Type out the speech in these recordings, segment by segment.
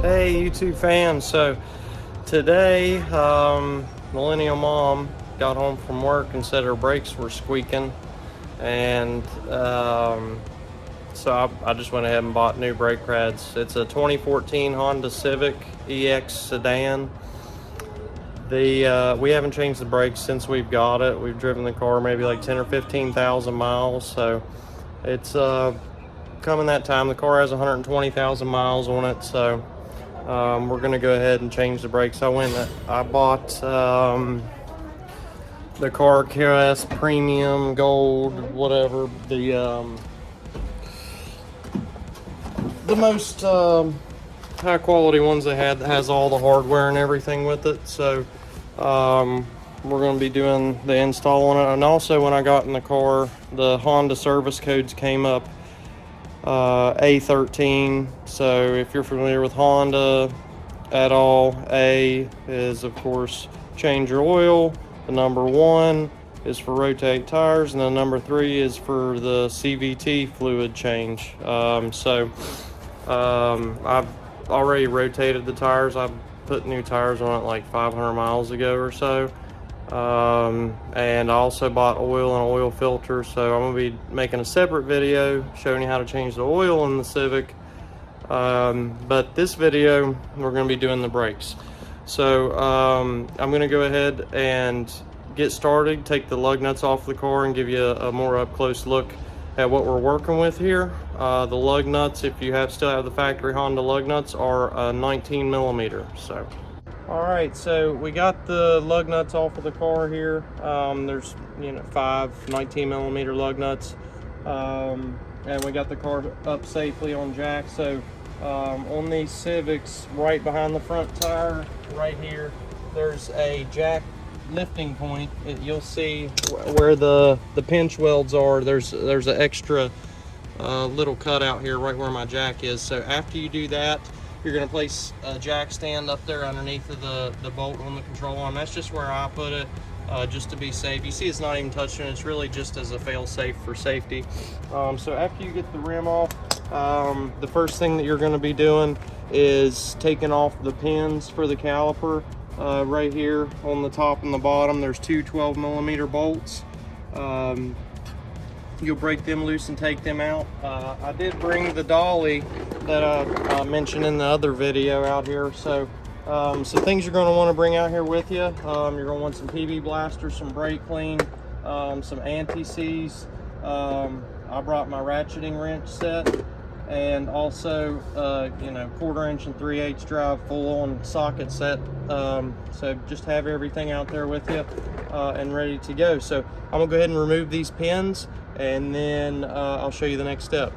Hey YouTube fans, so today Millennial Mom got home from work and said her brakes were squeaking, and so I just went ahead and bought new brake pads. It's a 2014 Honda Civic EX Sedan. We haven't changed the brakes since we've got it. We've driven the car maybe like 10 or 15,000 miles, so it's coming that time. The car has 120,000 miles on it, so we're gonna go ahead and change the brakes. I bought the Car QS Premium Gold, whatever, the most high quality ones they had, that has all the hardware and everything with it. So we're going to be doing the install on it. And also, when I got in the car, the Honda service codes came up A13. So if you're familiar with Honda at all, A is of course change your oil, the number 1 is for rotate tires, and the number 3 is for the CVT fluid change. I've already rotated the tires. I put new tires on it like 500 miles ago or so. And I also bought oil and oil filter, so I'm going to be making a separate video showing you how to change the oil in the Civic. But this video, we're going to be doing the brakes. So I'm going to go ahead and get started, take the lug nuts off the car, and give you a more up-close look at what we're working with here. The lug nuts, if you still have the factory Honda lug nuts, are 19 millimeter. So, all right, so we got the lug nuts off of the car here. There's 5 19 millimeter lug nuts, and we got the car up safely on jack. So on these Civics, right behind the front tire, right here, there's a jack lifting point. You'll see where the pinch welds are. There's an extra little cutout here right where my jack is. So after you do that, you're going to place a jack stand up there underneath of the bolt on the control arm. That's just where I put it, just to be safe. You see it's not even touching. It's really just as a fail-safe for safety. So after you get the rim off, the first thing that you're going to be doing is taking off the pins for the caliper. Right here on the top and the bottom, there's 2 12 millimeter bolts. You'll break them loose and take them out. I did bring the dolly that I mentioned in the other video out here. So things you're going to want to bring out here with you. You're going to want some PB blasters, some brake clean, some anti-seize. I brought my ratcheting wrench set, and also 1/4 inch and 3/8 drive full on socket set. So just have everything out there with you and ready to go. So I'm gonna go ahead and remove these pins, and then I'll show you the next step.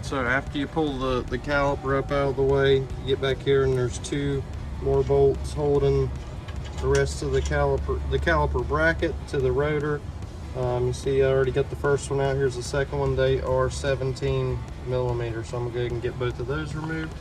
So after you pull the caliper up out of the way, you get back here and there's 2 more bolts holding the rest of the caliper bracket to the rotor. You see I already got the first one out. Here's the second one. They are 17 millimeter, so I'm gonna go ahead and get both of those removed.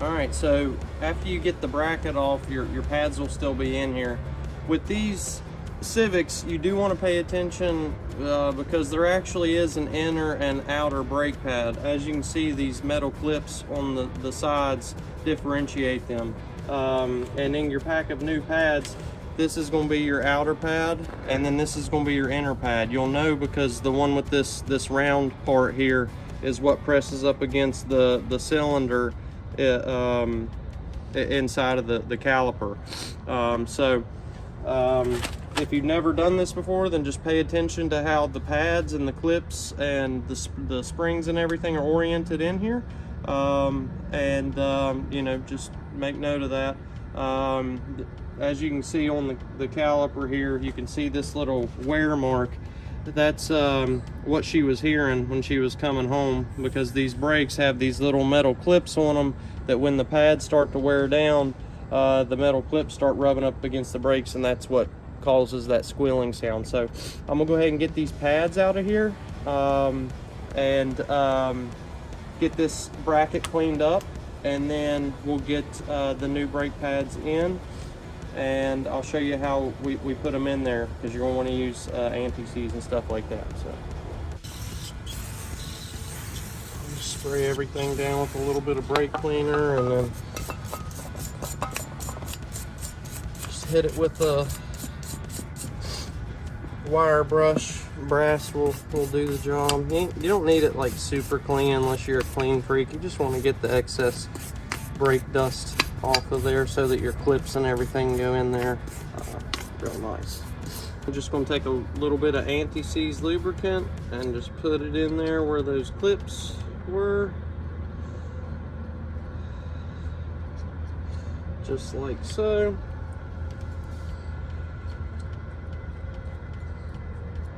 All right, so after you get the bracket off, your pads will still be in here. With these Civics, you do want to pay attention because there actually is an inner and outer brake pad. As you can see, these metal clips on the sides differentiate them. And in your pack of new pads, this is going to be your outer pad, and then this is going to be your inner pad. You'll know because the one with this round part here is what presses up against the cylinder inside of the caliper. If you've never done this before, then just pay attention to how the pads and the clips and the springs and everything are oriented in here. Just make note of that. As you can see on the caliper here, you can see this little wear mark. That's what she was hearing when she was coming home, because these brakes have these little metal clips on them that when the pads start to wear down, the metal clips start rubbing up against the brakes, and that's what causes that squealing sound. So I'm gonna go ahead and get these pads out of here. and get this bracket cleaned up, and then we'll get the new brake pads in, and I'll show you how we put them in there, because you're going to want to use anti-seize and stuff like that. So just spray everything down with a little bit of brake cleaner, and then just hit it with a wire brush. Brass will do the job. You don't need it like super clean unless you're a clean freak. You just want to get the excess brake dust off of there so that your clips and everything go in there real nice. I'm just going to take a little bit of anti-seize lubricant and just put it in there where those clips were, just like so.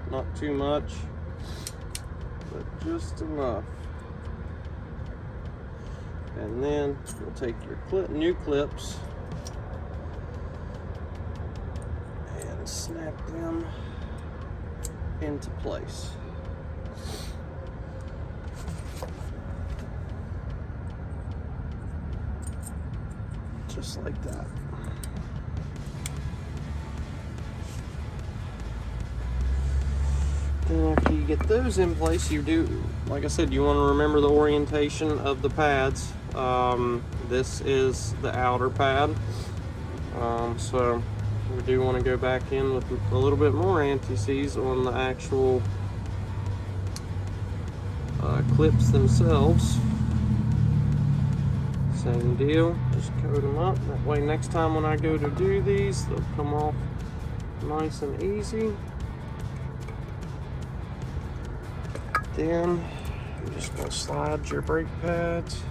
Not too much, but just enough. And then you'll take your new clips and snap them into place. Just like that. And after you get those in place, you do, like I said, you want to remember the orientation of the pads. This is the outer pad, so we do want to go back in with a little bit more anti-seize on the actual clips themselves. Same deal, just coat them up. That way next time when I go to do these, they'll come off nice and easy. Then you're just going to slide your brake pads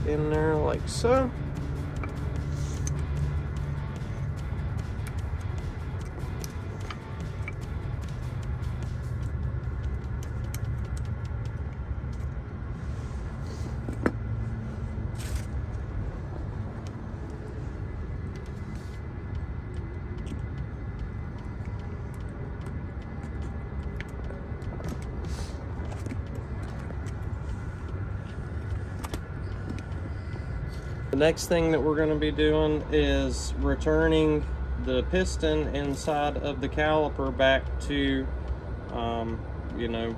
in there like so. The next thing that we're going to be doing is returning the piston inside of the caliper back to, you know,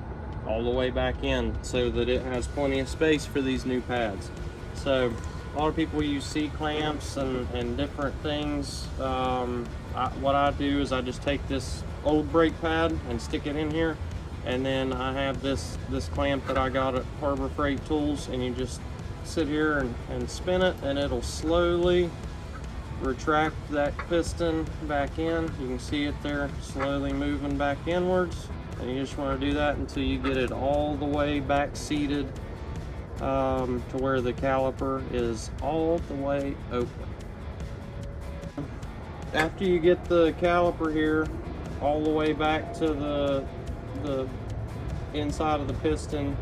all the way back in so that it has plenty of space for these new pads. So a lot of people use C-clamps and different things. What I do is I just take this old brake pad and stick it in here, and then I have this clamp that I got at Harbor Freight Tools, and you just sit here and spin it, and it'll slowly retract that piston back in. You can see it there slowly moving back inwards, and you just want to do that until you get it all the way back seated to where the caliper is all the way open. After you get the caliper here all the way back to the inside of the piston,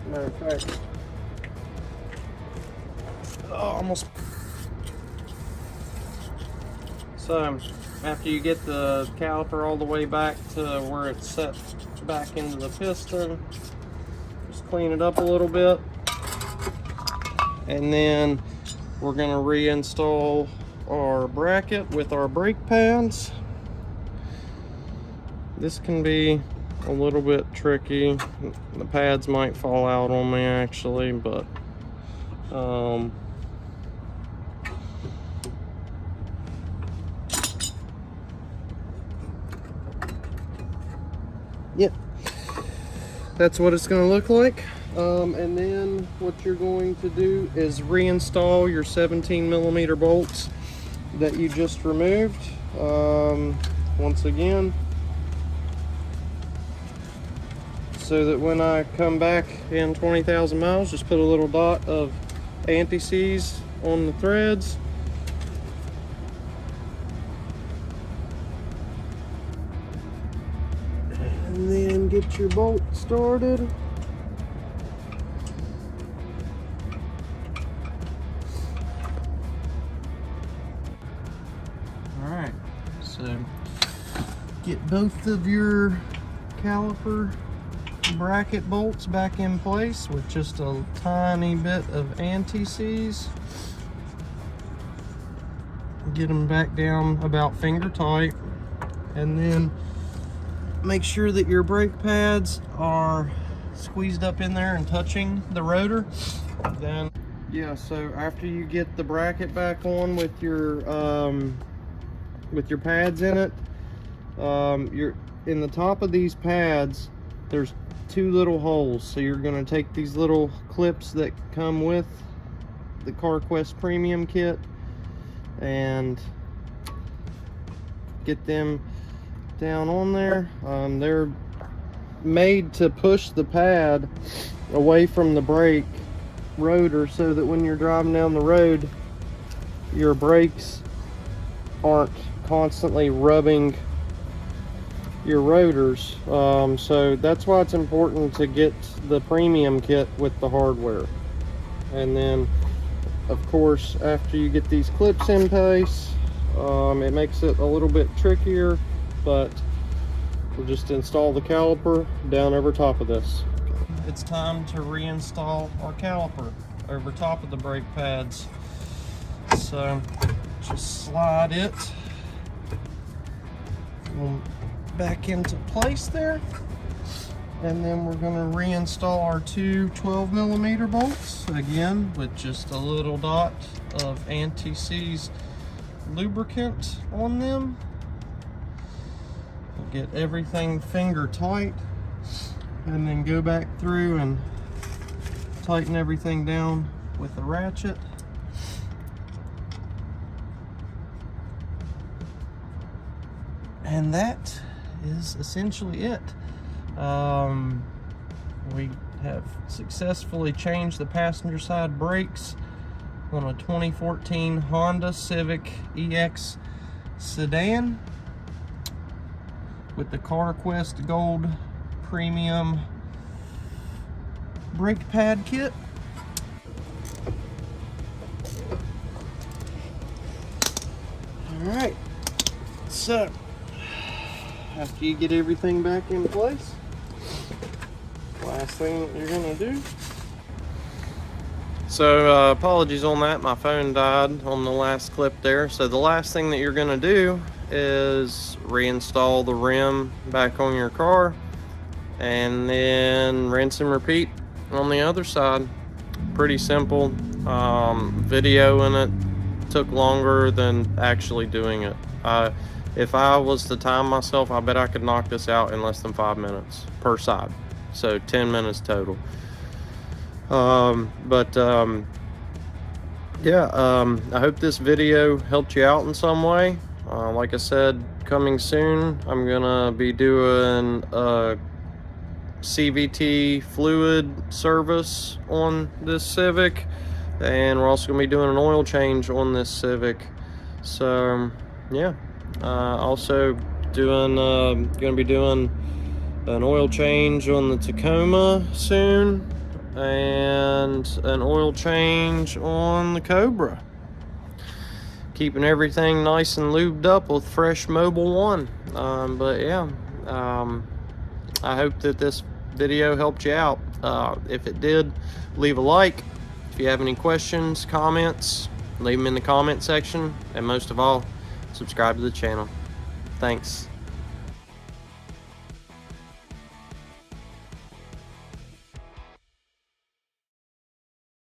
matter of fact, almost. So after you get the caliper all the way back to where it's set back into the piston, just clean it up a little bit, and then we're going to reinstall our bracket with our brake pads. This can be a little bit tricky. The pads might fall out on me actually, but yeah, that's what it's going to look like. And then what you're going to do is reinstall your 17mm bolts that you just removed. Once again, so that when I come back in 20,000 miles, just put a little dot of anti-seize on the threads. And then get your bolt started. Alright, so Get both of your caliper bracket bolts back in place with just a tiny bit of anti-seize. Get them back down about finger tight, and then make sure that your brake pads are squeezed up in there and touching the rotor. Then yeah, so after you get the bracket back on with your pads in it, you're in the top of these pads, there's two little holes. So you're going to take these little clips that come with the CarQuest Premium kit and get them down on there. They're made to push the pad away from the brake rotor so that when you're driving down the road, your brakes aren't constantly rubbing your rotors. So that's why it's important to get the premium kit with the hardware. And then of course, after you get these clips in place, it makes it a little bit trickier, but we'll just install the caliper down over top of this. It's time to reinstall our caliper over top of the brake pads. So just slide it back into place there, and then we're going to reinstall our two 12mm bolts again with just a little dot of anti-seize lubricant on them. We'll get everything finger tight, and then go back through and tighten everything down with the ratchet. And that is essentially it. We have successfully changed the passenger side brakes on a 2014 Honda Civic EX Sedan with the CarQuest Gold Premium brake pad kit. Alright, so after you get everything back in place, last thing that you're gonna do. So apologies on that, my phone died on the last clip there. So the last thing that you're gonna do is reinstall the rim back on your car, and then rinse and repeat on the other side. Pretty simple. Video in it took longer than actually doing it. If I was to time myself, I bet I could knock this out in less than 5 minutes per side. So 10 minutes total. I hope this video helped you out in some way. Like I said, coming soon, I'm gonna be doing a CVT fluid service on this Civic, and we're also gonna be doing an oil change on this Civic. So yeah, also gonna be doing an oil change on the Tacoma soon, and an oil change on the Cobra. Keeping everything nice and lubed up with fresh Mobil 1. I hope that this video helped you out. If it did, leave a like. If you have any questions, comments, leave them in the comment section. And most of all, subscribe to the channel. Thanks.